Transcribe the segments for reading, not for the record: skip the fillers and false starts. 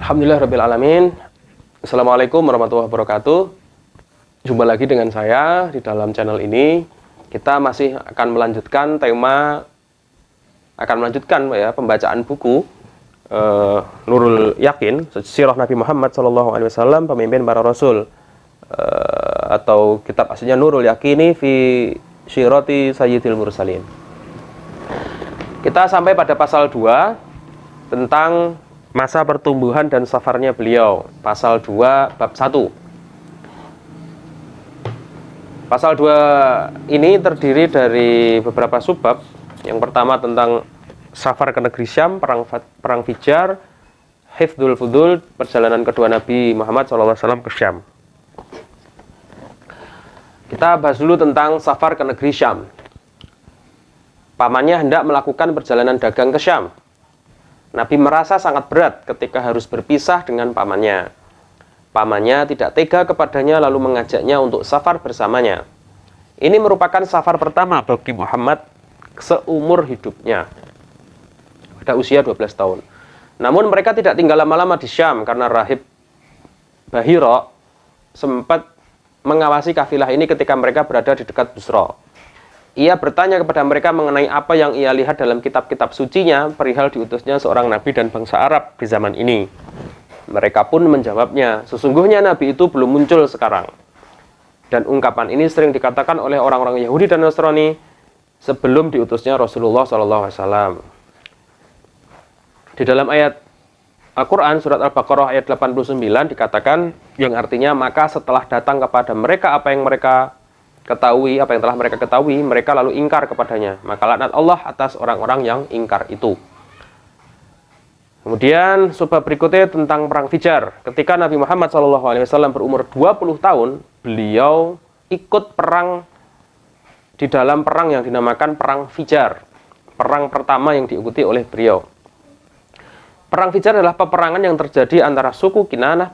Alhamdulillahirrabbilalamin. Assalamualaikum warahmatullahi wabarakatuh. Jumpa lagi dengan saya di dalam channel ini. Kita masih akan melanjutkan pembacaan buku Nurul Yakin, Sirah Nabi Muhammad SAW, pemimpin para Rasul, atau kitab aslinya Nurul Yakini fi Syirati Sayyidil Mursalin. Kita sampai pada pasal 2 tentang masa pertumbuhan dan safarnya beliau. Pasal 2 bab 1. Pasal 2 ini terdiri dari beberapa subbab. Yang pertama tentang safar ke negeri Syam, perang Fijar, Hifdzul Fudul, perjalanan kedua Nabi Muhammad SAW ke Syam. Kita bahas dulu tentang safar ke negeri Syam. Pamannya hendak melakukan perjalanan dagang ke Syam. Nabi merasa sangat berat ketika harus berpisah dengan pamannya. Pamannya tidak tega kepadanya lalu mengajaknya untuk safar bersamanya. Ini merupakan safar pertama bagi Muhammad seumur hidupnya, pada usia 12 tahun. Namun mereka tidak tinggal lama-lama di Syam karena Rahib Bahira sempat mengawasi kafilah ini ketika mereka berada di dekat Busra. Ia bertanya kepada mereka mengenai apa yang ia lihat dalam kitab-kitab sucinya perihal diutusnya seorang nabi dan bangsa Arab di zaman ini. Mereka pun menjawabnya, sesungguhnya nabi itu belum muncul sekarang. Dan ungkapan ini sering dikatakan oleh orang-orang Yahudi dan Nasrani sebelum diutusnya Rasulullah SAW. Di dalam ayat Al-Quran, surat Al-Baqarah ayat 89 dikatakan, yang artinya, maka setelah datang kepada mereka apa yang telah mereka ketahui, mereka lalu ingkar kepadanya. Maka laknat Allah atas orang-orang yang ingkar itu. Kemudian subbab berikutnya tentang perang Fijar. Ketika Nabi Muhammad SAW berumur 20 tahun, beliau ikut perang di dalam perang yang dinamakan perang Fijar. Perang pertama yang diikuti oleh beliau. Perang Fijar adalah peperangan yang terjadi antara suku Kinanah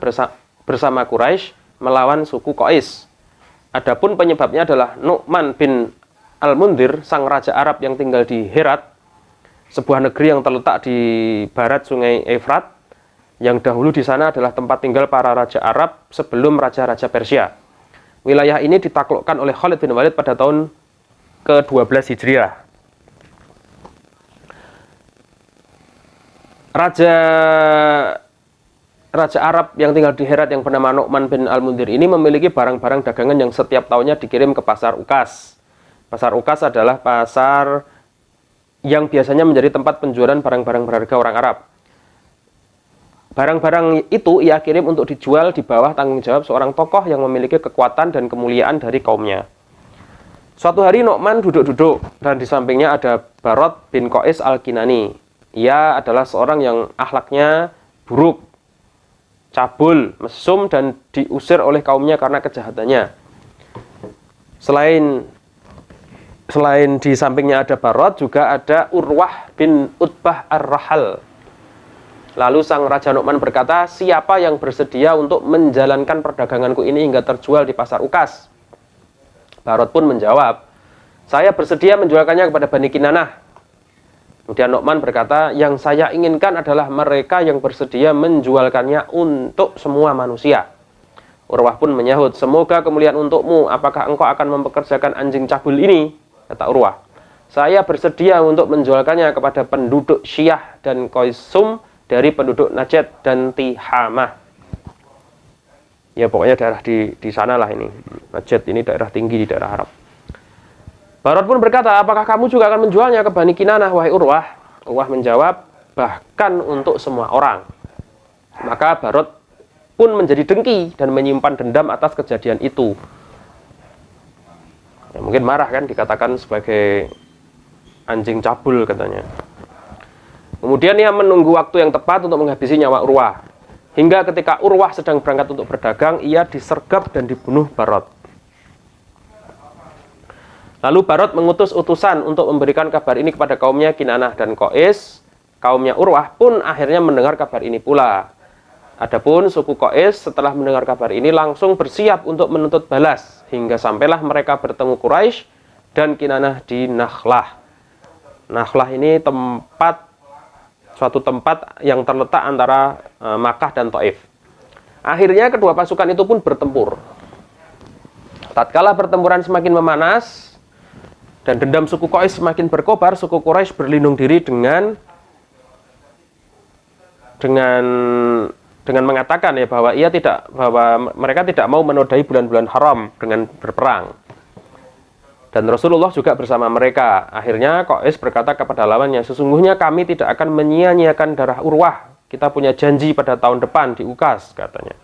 bersama Quraisy melawan suku Qais. Adapun penyebabnya adalah Nu'man bin Al-Mundhir, sang raja Arab yang tinggal di Herat, sebuah negeri yang terletak di barat sungai Efrat, yang dahulu di sana adalah tempat tinggal para raja Arab sebelum raja-raja Persia. Wilayah ini ditaklukkan oleh Khalid bin Walid pada tahun ke-12 Hijriah. Raja Arab yang tinggal di Herat yang bernama Nu'man bin Al-Mundhir ini memiliki barang-barang dagangan yang setiap tahunnya dikirim ke pasar Ukas. Pasar Ukas adalah pasar yang biasanya menjadi tempat penjualan barang-barang berharga orang Arab. Barang-barang itu ia kirim untuk dijual di bawah tanggung jawab seorang tokoh yang memiliki kekuatan dan kemuliaan dari kaumnya. Suatu hari Nu'man duduk-duduk dan di sampingnya ada Barot bin Qais Al-Kinani. Ia adalah seorang yang akhlaknya buruk, cabul, mesum, dan diusir oleh kaumnya karena kejahatannya. Selain di sampingnya ada Barot, juga ada Urwah bin Utbah Ar-Rahal. Lalu sang Raja Nu'man berkata, siapa yang bersedia untuk menjalankan perdaganganku ini hingga terjual di pasar Ukas? Barot pun menjawab, saya bersedia menjualkannya kepada Bani Kinanah. Kemudian Nu'man berkata, yang saya inginkan adalah mereka yang bersedia menjualkannya untuk semua manusia. Urwah pun menyahut, semoga kemuliaan untukmu, apakah engkau akan mempekerjakan anjing cabul ini? Kata Urwah, saya bersedia untuk menjualkannya kepada penduduk Syiah dan Qaisum dari penduduk Najd dan Tihamah. Ya pokoknya daerah di sanalah ini. Najd ini daerah tinggi di daerah Arab. Barot pun berkata, apakah kamu juga akan menjualnya ke Bani Kinanah, wahai Urwah? Urwah menjawab, bahkan untuk semua orang. Maka Barot pun menjadi dengki dan menyimpan dendam atas kejadian itu. Ya, mungkin marah kan, dikatakan sebagai anjing cabul katanya. Kemudian ia menunggu waktu yang tepat untuk menghabisi nyawa Urwah. Hingga ketika Urwah sedang berangkat untuk berdagang, ia disergap dan dibunuh Barot. Lalu Barot mengutus utusan untuk memberikan kabar ini kepada kaumnya Kinanah dan Qais. Kaumnya Urwah pun akhirnya mendengar kabar ini pula. Adapun suku Qais setelah mendengar kabar ini langsung bersiap untuk menuntut balas. Hingga sampailah mereka bertemu Quraisy dan Kinanah di Nakhlah. Nakhlah ini suatu tempat yang terletak antara Makkah dan Taif. Akhirnya kedua pasukan itu pun bertempur. Tatkala pertempuran semakin memanas dan dendam suku Quraisy semakin berkobar, suku Quraisy berlindung diri dengan mengatakan ya bahwa mereka tidak mau menodai bulan-bulan haram dengan berperang. Dan Rasulullah juga bersama mereka. Akhirnya Quraisy berkata kepada lawannya, sesungguhnya kami tidak akan menyia-nyiakan darah Urwah. Kita punya janji pada tahun depan di Ukas, katanya.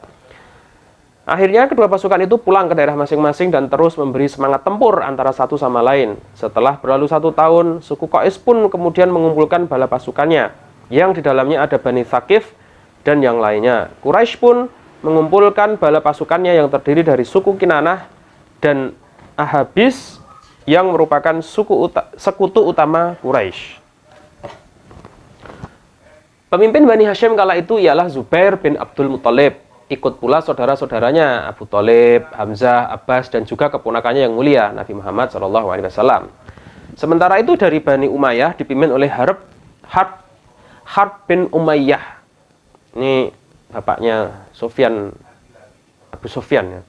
Akhirnya kedua pasukan itu pulang ke daerah masing-masing dan terus memberi semangat tempur antara satu sama lain. Setelah berlalu 1 tahun, suku Quraisy pun kemudian mengumpulkan bala pasukannya, yang di dalamnya ada Bani Thaqif dan yang lainnya. Quraisy pun mengumpulkan bala pasukannya yang terdiri dari suku Kinanah dan Ahabis, yang merupakan sekutu utama Quraisy. Pemimpin Bani Hashim kala itu ialah Zubair bin Abdul Muthalib. Ikut pula saudara-saudaranya Abu Thalib, Hamzah, Abbas, dan juga keponakannya yang mulia Nabi Muhammad SAW. Sementara itu dari Bani Umayyah dipimpin oleh Harb bin Umayyah. Ini bapaknya Abu Sufyan ya.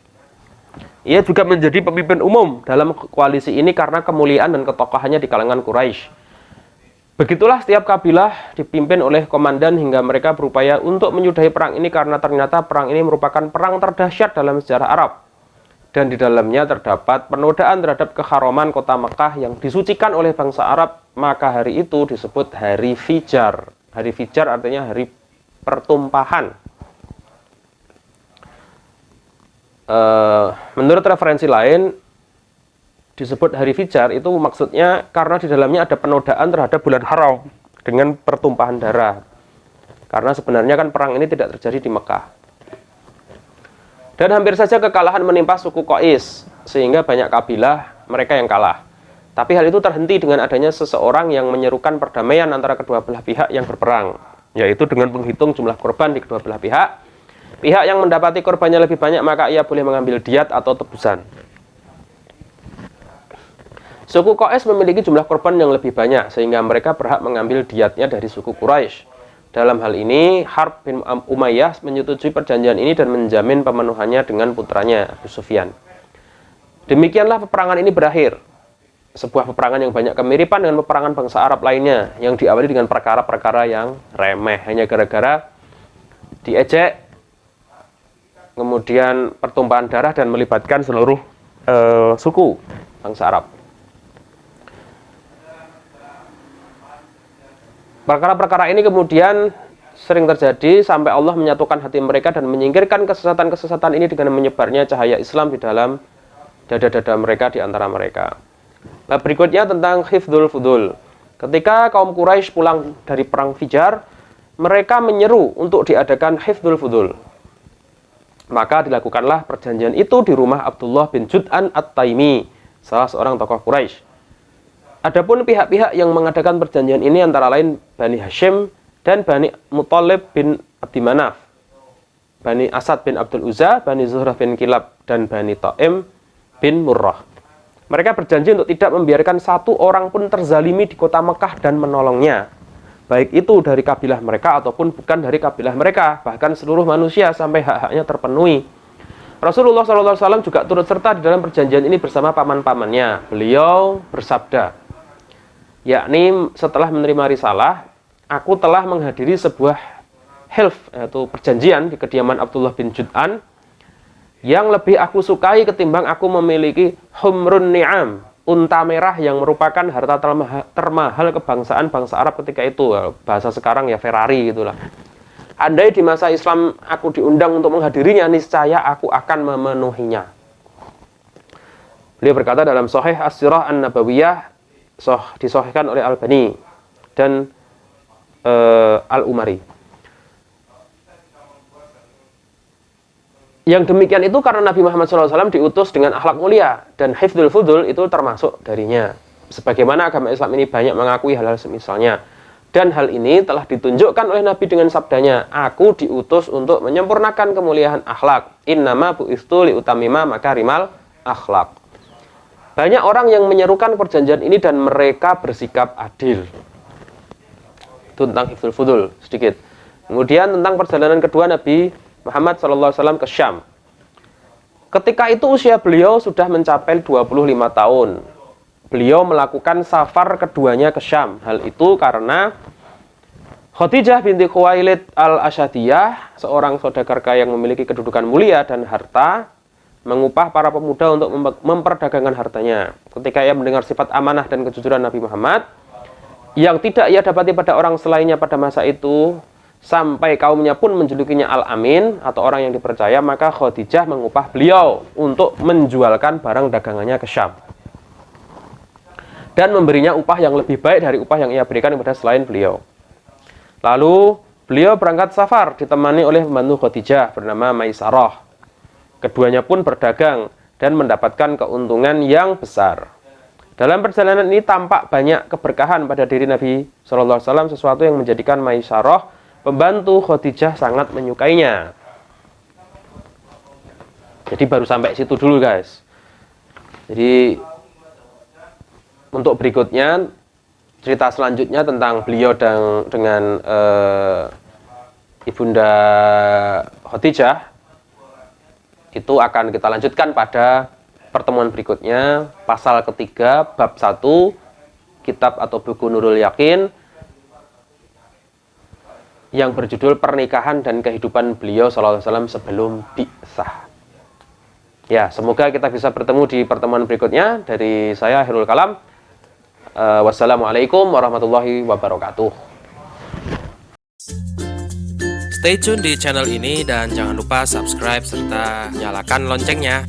Ia juga menjadi pemimpin umum dalam koalisi ini karena kemuliaan dan ketokohannya di kalangan Quraisy. Begitulah setiap kabilah dipimpin oleh komandan hingga mereka berupaya untuk menyudahi perang ini karena ternyata perang ini merupakan perang terdahsyat dalam sejarah Arab. Dan di dalamnya terdapat penodaan terhadap keharaman kota Mekah yang disucikan oleh bangsa Arab, maka hari itu disebut Hari Fijar. Hari Fijar artinya hari pertumpahan. Menurut referensi lain disebut Hari Fijar itu maksudnya karena di dalamnya ada penodaan terhadap bulan haram dengan pertumpahan darah. Karena sebenarnya kan perang ini tidak terjadi di Mekah. Dan hampir saja kekalahan menimpa suku Quraisy sehingga banyak kabilah mereka yang kalah. Tapi hal itu terhenti dengan adanya seseorang yang menyerukan perdamaian antara kedua belah pihak yang berperang, yaitu dengan menghitung jumlah korban di kedua belah pihak. Pihak yang mendapati korbannya lebih banyak maka ia boleh mengambil diat atau tebusan. Suku Quraisy memiliki jumlah korban yang lebih banyak sehingga mereka berhak mengambil diatnya dari suku Quraisy. Dalam hal ini Harb bin Umayyah menyetujui perjanjian ini dan menjamin pemenuhannya dengan putranya Abu Sufyan. Demikianlah peperangan ini berakhir. Sebuah peperangan yang banyak kemiripan dengan peperangan bangsa Arab lainnya yang diawali dengan perkara-perkara yang remeh hanya gara-gara diejek, kemudian pertumpahan darah dan melibatkan seluruh suku bangsa Arab. Perkara-perkara ini kemudian sering terjadi sampai Allah menyatukan hati mereka dan menyingkirkan kesesatan-kesesatan ini dengan menyebarnya cahaya Islam di dalam dada-dada mereka di antara mereka. Nah, berikutnya tentang Hifdzul Fudul. Ketika kaum Quraisy pulang dari perang Fijar, mereka menyeru untuk diadakan Hifdzul Fudul. Maka dilakukanlah perjanjian itu di rumah Abdullah bin Jud'an At-Taimi, salah seorang tokoh Quraisy. Adapun pihak-pihak yang mengadakan perjanjian ini antara lain Bani Hashim dan Bani Muthalib bin Abdi Manaf, Bani Asad bin Abdul Uzza, Bani Zuhrah bin Kilab, dan Bani Ta'im bin Murrah. Mereka berjanji untuk tidak membiarkan satu orang pun terzalimi di kota Mekah dan menolongnya, baik itu dari kabilah mereka ataupun bukan dari kabilah mereka, bahkan seluruh manusia sampai hak-haknya terpenuhi. Rasulullah SAW juga turut serta di dalam perjanjian ini bersama paman-pamannya. Beliau bersabda, yakni setelah menerima risalah, aku telah menghadiri sebuah hilf, yaitu perjanjian di kediaman Abdullah bin Jud'an, yang lebih aku sukai ketimbang aku memiliki humrun ni'am, unta merah yang merupakan harta termahal kebangsaan bangsa Arab ketika itu. Bahasa sekarang ya Ferrari gitulah. Andai di masa Islam aku diundang untuk menghadirinya, niscaya aku akan memenuhinya. Beliau berkata dalam Sahih As-Sirah An-Nabawiyah, disahihkan oleh Al-Bani dan Al-Umari. Yang demikian itu karena Nabi Muhammad SAW diutus dengan akhlak mulia, dan Hifdzul Fudul itu termasuk darinya. Sebagaimana agama Islam ini banyak mengakui hal-hal semisalnya. Dan hal ini telah ditunjukkan oleh Nabi dengan sabdanya, aku diutus untuk menyempurnakan kemuliaan akhlak. Innama bu'istu liutamima makarimal akhlak. Banyak orang yang menyerukan perjanjian ini dan mereka bersikap adil. Itu tentang Hifdzul Fudul sedikit. Kemudian tentang perjalanan kedua Nabi Muhammad SAW ke Syam. Ketika itu usia beliau sudah mencapai 25 tahun. Beliau melakukan safar keduanya ke Syam. Hal itu karena Khadijah binti Khuwailid al-Asyadiyah, seorang saudagar kaya yang memiliki kedudukan mulia dan harta, mengupah para pemuda untuk memperdagangkan hartanya. Ketika ia mendengar sifat amanah dan kejujuran Nabi Muhammad, yang tidak ia dapati pada orang selainnya pada masa itu, sampai kaumnya pun menjulukinya Al-Amin atau orang yang dipercaya, maka Khadijah mengupah beliau untuk menjualkan barang dagangannya ke Syam dan memberinya upah yang lebih baik dari upah yang ia berikan kepada selain beliau. Lalu beliau berangkat safar ditemani oleh pembantu Khadijah bernama Maisarah. Keduanya pun berdagang dan mendapatkan keuntungan yang besar. Dalam perjalanan ini tampak banyak keberkahan pada diri Nabi SAW, sesuatu yang menjadikan Maisarah, pembantu Khadijah, sangat menyukainya. Jadi baru sampai situ dulu guys. Jadi untuk berikutnya, cerita selanjutnya tentang beliau dengan Ibunda Khadijah itu akan kita lanjutkan pada pertemuan berikutnya, pasal ketiga, bab 1, kitab atau buku Nurul Yakin, yang berjudul Pernikahan dan Kehidupan Beliau SAW sebelum bi'tsah. Ya, semoga kita bisa bertemu di pertemuan berikutnya. Dari saya, Khairul Kalam. Wassalamualaikum warahmatullahi wabarakatuh. Stay tune di channel ini dan jangan lupa subscribe serta nyalakan loncengnya.